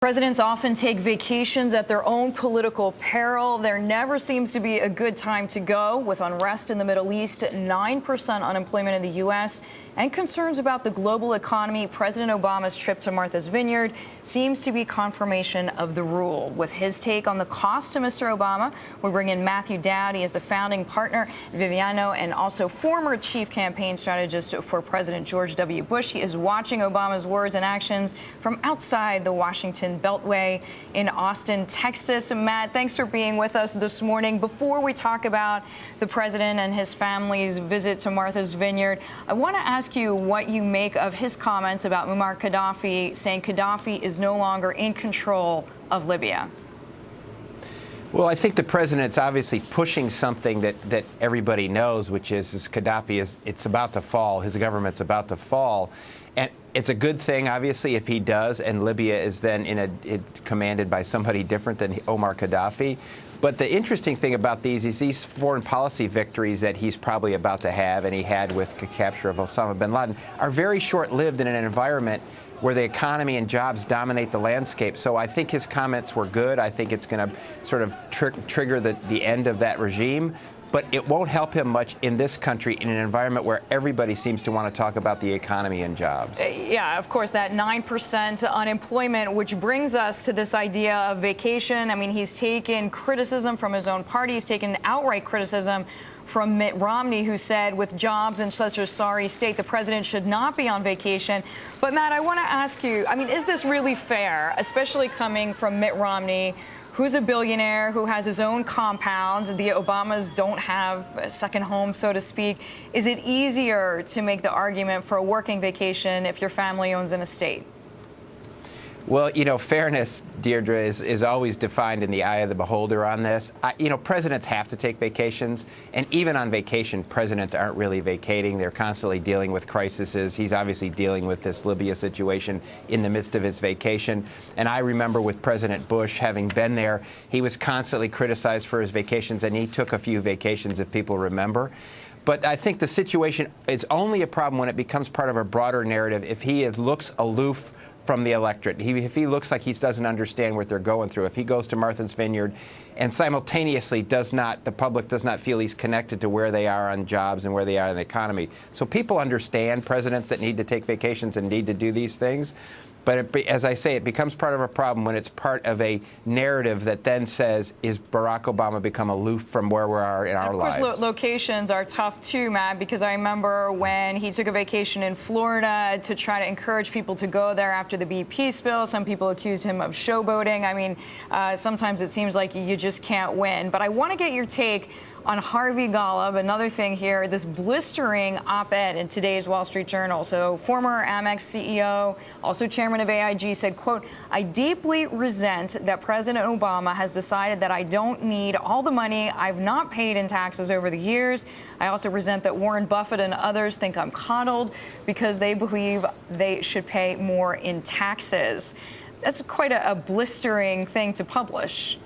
Presidents often take vacations at their own political peril. There never seems to be a good time to go. With unrest in the Middle East, 9% unemployment in the U.S., and concerns about the global economy, President Obama's trip to Martha's Vineyard seems to be confirmation of the rule. With his take on the cost to Mr. Obama, we bring in Matthew Dowd. He is the founding partner at Vineyard and also former chief campaign strategist for President George W. Bush. He is watching Obama's words and actions from outside the Washington Beltway in Austin, Texas. Matt, thanks for being with us this morning. Before we talk about the president and his family's visit to Martha's Vineyard, I want to ask you what you make of his comments about Muammar Gaddafi, saying Gaddafi is no longer in control of Libya. Well, I think the president's obviously pushing something that everybody knows, which is Gaddafi it's about to fall. His government's about to fall. And it's a good thing, obviously, if he does, and Libya is then commanded by somebody different than Muammar Gaddafi. But the interesting thing about these is these foreign policy victories that he's probably about to have, and he had with the capture of Osama bin Laden, are very short-lived in an environment where the economy and jobs dominate the landscape. So I think his comments were good. I think it's going to sort of trigger the end of that regime. But it won't help him much in this country in an environment where everybody seems to want to talk about the economy and jobs. Yeah, of course, that 9% unemployment, which brings us to this idea of vacation. I mean, he's taken criticism from his own party. He's taken outright criticism from Mitt Romney, who said with jobs in such a sorry state, the president should not be on vacation. But, Matt, I want to ask you, I mean, is this really fair, especially coming from Mitt Romney, who's a billionaire, who has his own compounds? The Obamas don't have a second home, so to speak. Is it easier to make the argument for a working vacation if your family owns an estate? Well, you know, fairness, Deirdre, is always defined in the eye of the beholder on this. Presidents have to take vacations, and even on vacation, presidents aren't really vacating. They're constantly dealing with crises. He's obviously dealing with this Libya situation in the midst of his vacation. And I remember with President Bush, having been there, he was constantly criticized for his vacations, and he took a few vacations, if people remember. But I think the situation is only a problem when it becomes part of a broader narrative. If he looks aloof from the electorate, if he looks like he doesn't understand what they're going through, if he goes to Martha's Vineyard and simultaneously the public does not feel he's connected to where they are on jobs and where they are in the economy. So people understand presidents that need to take vacations and need to do these things. But as I say, it becomes part of a problem when it's part of a narrative that then says, is Barack Obama become aloof from where we are in our lives? Of course, locations are tough, too, Matt, because I remember when he took a vacation in Florida to try to encourage people to go there after the BP spill. Some people accused him of showboating. I mean, sometimes it seems like you just can't win. But I want to get your take on Harvey Golub. Another thing here, this blistering op-ed in today's Wall Street Journal. So former Amex CEO, also chairman of AIG, said, quote, "I deeply resent that President Obama has decided that I don't need all the money I've not paid in taxes over the years. I also resent that Warren Buffett and others think I'm coddled because they believe they should pay more in taxes." That's quite a blistering thing to publish.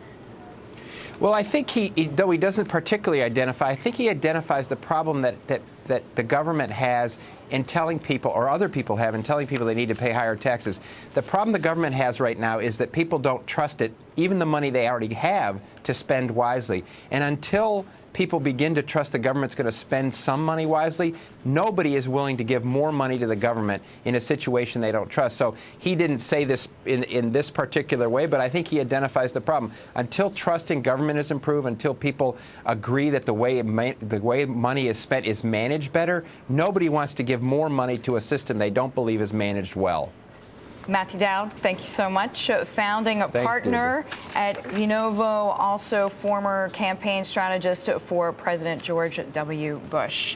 Well, I think though he doesn't particularly identify, I think he identifies the problem that the government has in telling people, or other people have in telling people they need to pay higher taxes. The problem the government has right now is that people don't trust it, even the money they already have, to spend wisely. And until people begin to trust the government's going to spend some money wisely, nobody is willing to give more money to the government in a situation they don't trust. So he didn't say this in this particular way, but I think he identifies the problem. Until trust in government is improved, until people agree that the way money is spent is managed better, nobody wants to give more money to a system they don't believe is managed well. Matthew Dowd, thank you so much. Founding partner at Lenovo, also former campaign strategist for President George W. Bush.